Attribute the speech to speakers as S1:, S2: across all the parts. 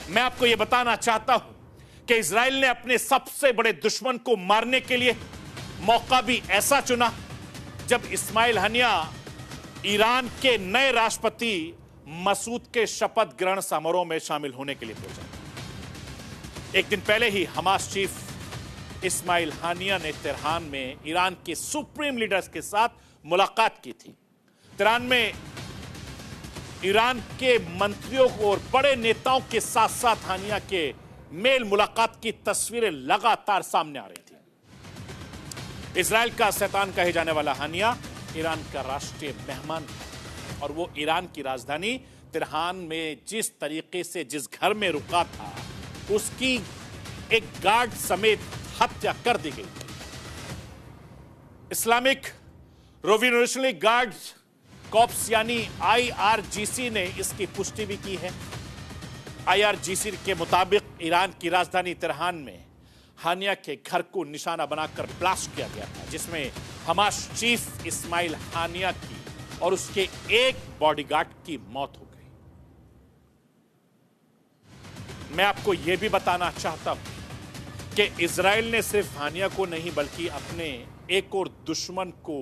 S1: मैं आपको यह बताना चाहता हूं कि इजराइल ने अपने सबसे बड़े दुश्मन को मारने के लिए मौका भी ऐसा चुना जब इस्माइल हनिया ईरान के नए राष्ट्रपति मसूद के शपथ ग्रहण समारोह में शामिल होने के लिए पहुंचा। एक दिन पहले ही हमास चीफ इस्माइल हानिया ने तेहरान में ईरान के सुप्रीम लीडर्स के साथ मुलाकात की थी। तेहरान में ईरान के मंत्रियों और बड़े नेताओं के साथ साथ हानिया के मेल मुलाकात की तस्वीरें लगातार सामने आ रही थी। इजराइल का शैतान कहे जाने वाला हानिया ईरान का राष्ट्रीय मेहमान था और वो ईरान की राजधानी तेहरान में जिस तरीके से जिस घर में रुका था उसकी एक गार्ड समेत हत्या कर दी गई। इस्लामिक रिवॉल्यूशनरी गार्ड कॉर्प्स यानी IRGC ने इसकी पुष्टि भी की है। IRGC के मुताबिक ईरान की राजधानी तेहरान में हानिया के घर को निशाना बनाकर ब्लास्ट किया गया था, जिसमें हमास चीफ इस्माइल हानिया की और उसके एक बॉडीगार्ड की मौत हो गई। मैं आपको यह भी बताना चाहता हूं कि इजराइल ने सिर्फ हानिया को नहीं बल्कि अपने एक और दुश्मन को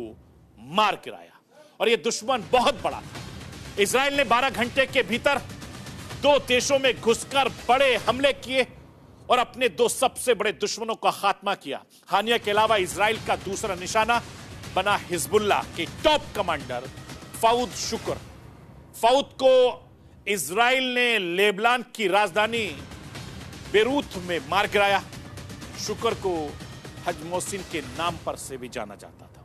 S1: मार गिराया और यह दुश्मन बहुत बड़ा था। इजराइल ने 12 घंटे के भीतर 2 देशों में घुसकर बड़े हमले किए और अपने 2 सबसे बड़े दुश्मनों का खात्मा किया। हानिया के अलावा इजराइल का दूसरा निशाना बना हिजबुल्लाह के टॉप कमांडर फऊद शुक्र। फऊद को इजराइल ने लेबनान की राजधानी बेरूत में मार गिराया। शुक्र को हज मोहसिन के नाम पर से भी जाना जाता था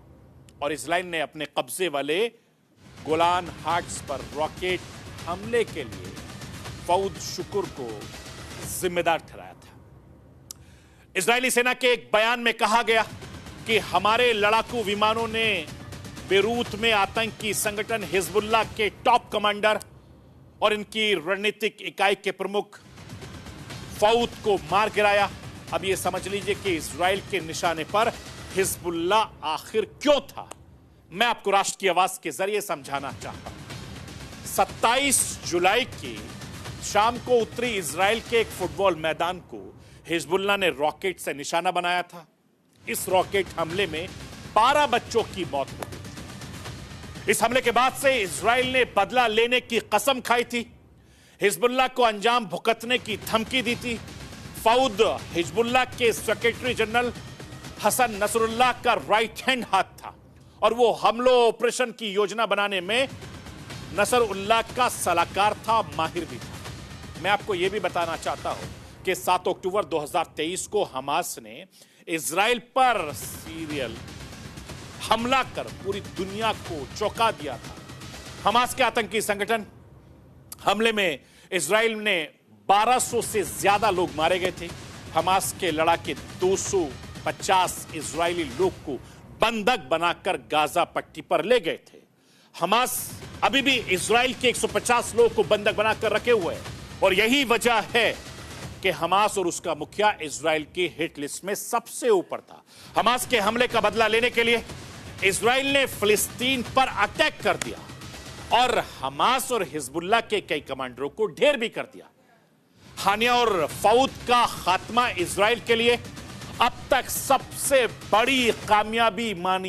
S1: और इजराइल ने अपने कब्जे वाले गोलान हाइट्स पर रॉकेट हमले के लिए फऊद शुक्र को जिम्मेदार ठहराया था। इजरायली सेना के एक बयान में कहा गया कि हमारे लड़ाकू विमानों ने बेरूत में आतंकी संगठन हिजबुल्लाह के टॉप कमांडर और इनकी रणनीतिक इकाई के प्रमुख फऊद को मार गिराया। अब यह समझ लीजिए कि इजराइल के निशाने पर हिजबुल्लाह आखिर क्यों था। मैं आपको राष्ट्र की आवाज के जरिए समझाना चाहता हूं। 27 जुलाई की शाम को उत्तरी इजराइल के एक फुटबॉल मैदान को हिजबुल्लाह ने रॉकेट से निशाना बनाया था। इस रॉकेट हमले में 12 बच्चों की मौत हो गई। इस हमले के बाद से इजराइल ने बदला लेने की कसम खाई थी, हिजबुल्लाह को अंजाम भुगतने की धमकी दी थी। फऊद हिजबुल्लाह के सेक्रेटरी जनरल हसन नसरुल्लाह का राइट हैंड हाथ था और वो हमलों ऑपरेशन की योजना बनाने में नसरुल्लाह का सलाहकार था, माहिर भी था। मैं आपको यह भी बताना चाहता हूं कि 7 अक्टूबर 2023 को हमास ने इजराइल पर सीरियल हमला कर पूरी दुनिया को चौंका दिया था। हमास के आतंकी संगठन हमले में इजराइल ने 1200 से ज्यादा लोग मारे गए थे। हमास के लड़ाके 250 इजरायली लोग को बंधक बनाकर गाजा पट्टी पर ले गए थे। हमास अभी भी इजराइल के 150 लोगों को बंधक बनाकर रखे हुए हैं और यही वजह है कि हमास और उसका मुखिया इजराइल की हिट लिस्ट में सबसे ऊपर था। हमास के हमले का बदला लेने के लिए इजराइल ने फिलिस्तीन पर अटैक कर दिया और हमास और हिजबुल्लाह के कई कमांडरों को ढेर भी कर दिया। हानिया और फऊद का खात्मा इजराइल के लिए अब तक सबसे बड़ी कामयाबी मानी